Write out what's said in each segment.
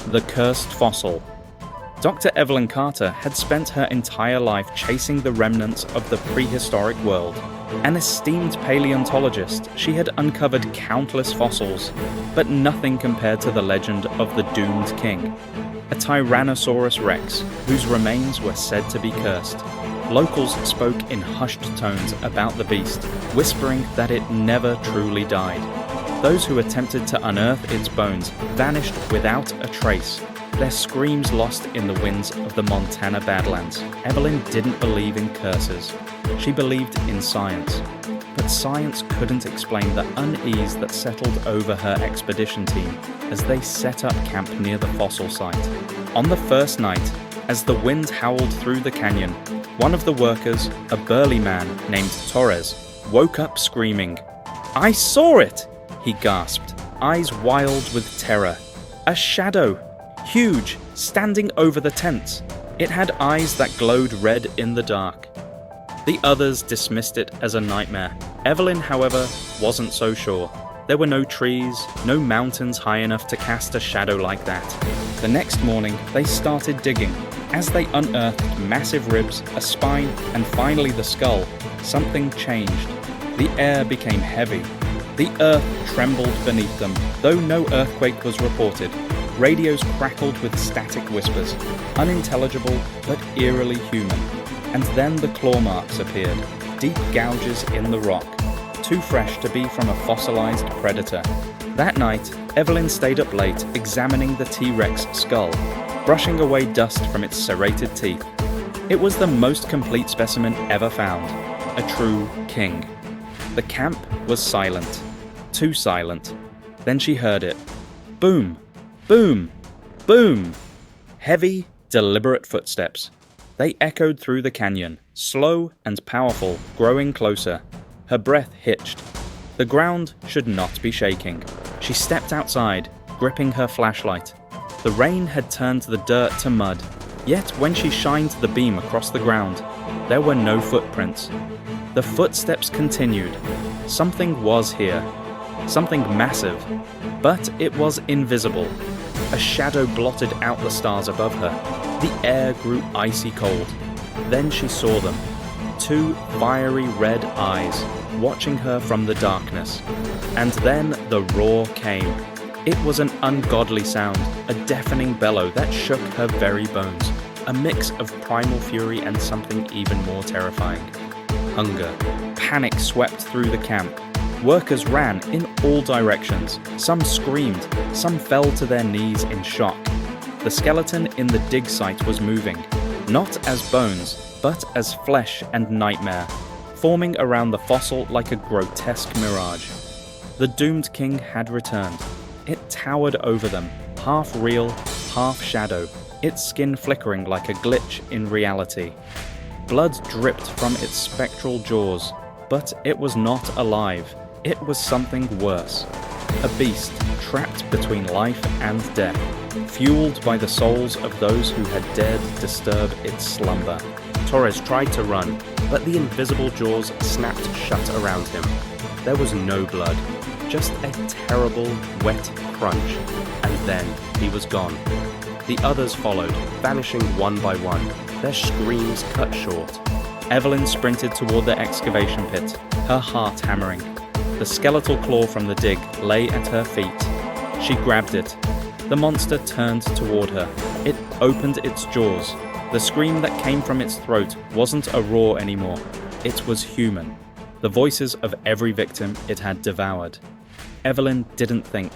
The Cursed Fossil. Dr. Evelyn Carter had spent her entire life chasing the remnants of the prehistoric world. An esteemed paleontologist, she had uncovered countless fossils, but nothing compared to the legend of the Doomed King, a Tyrannosaurus rex whose remains were said to be cursed. Locals spoke in hushed tones about the beast, whispering that it never truly died. Those who attempted to unearth its bones vanished without a trace, their screams lost in the winds of the Montana Badlands. Evelyn didn't believe in curses. She believed in science. But science couldn't explain the unease that settled over her expedition team as they set up camp near the fossil site. On the first night, as the wind howled through the canyon, one of the workers, a burly man named Torres, woke up screaming. "I saw it!" he gasped, eyes wild with terror. A shadow! Huge, standing over the tents. It had eyes that glowed red in the dark. The others dismissed it as a nightmare. Evelyn, however, wasn't so sure. There were no trees, no mountains high enough to cast a shadow like that. The next morning, they started digging. As they unearthed massive ribs, a spine, and finally the skull, something changed. The air became heavy. The earth trembled beneath them, though no earthquake was reported. Radios crackled with static whispers, unintelligible but eerily human. And then the claw marks appeared, deep gouges in the rock, too fresh to be from a fossilized predator. That night, Evelyn stayed up late examining the T-Rex skull, brushing away dust from its serrated teeth. It was the most complete specimen ever found, a true king. The camp was silent, too silent. Then she heard it. Boom! Boom! Boom! Heavy, deliberate footsteps. They echoed through the canyon, slow and powerful, growing closer. Her breath hitched. The ground should not be shaking. She stepped outside, gripping her flashlight. The rain had turned the dirt to mud, yet when she shined the beam across the ground, there were no footprints. The footsteps continued. Something was here. Something massive. But it was invisible. A shadow blotted out the stars above her. The air grew icy cold. Then she saw them. Two fiery red eyes, watching her from the darkness. And then the roar came. It was an ungodly sound, a deafening bellow that shook her very bones. A mix of primal fury and something even more terrifying. Hunger. Panic swept through the camp. Workers ran in all directions. Some screamed, some fell to their knees in shock. The skeleton in the dig site was moving, not as bones, but as flesh and nightmare, forming around the fossil like a grotesque mirage. The Doomed King had returned. It towered over them, half real, half shadow, its skin flickering like a glitch in reality. Blood dripped from its spectral jaws, but it was not alive. It was something worse. A beast trapped between life and death, fueled by the souls of those who had dared disturb its slumber. Torres tried to run, but the invisible jaws snapped shut around him. There was no blood, just a terrible, wet crunch, and then he was gone. The others followed, vanishing one by one, their screams cut short. Evelyn sprinted toward the excavation pit, her heart hammering. The skeletal claw from the dig lay at her feet. She grabbed it. The monster turned toward her. It opened its jaws. The scream that came from its throat wasn't a roar anymore. It was human. The voices of every victim it had devoured. Evelyn didn't think.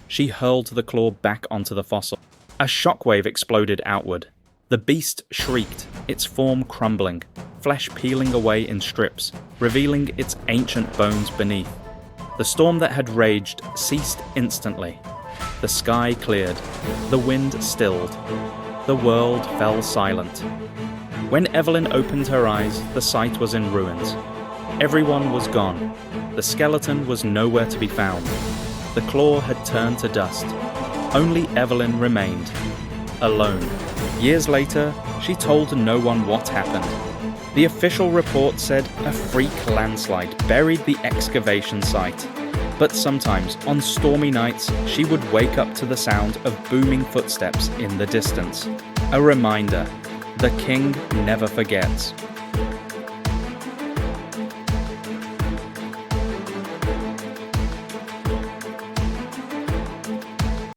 She hurled the claw back onto the fossil. A shockwave exploded outward. The beast shrieked, its form crumbling, flesh peeling away in strips, revealing its ancient bones beneath. The storm that had raged ceased instantly. The sky cleared. The wind stilled. The world fell silent. When Evelyn opened her eyes, the site was in ruins. Everyone was gone. The skeleton was nowhere to be found. The claw had turned to dust. Only Evelyn remained. Alone. Years later, she told no one what happened. The official report said a freak landslide buried the excavation site. But sometimes, on stormy nights, she would wake up to the sound of booming footsteps in the distance. A reminder, the king never forgets.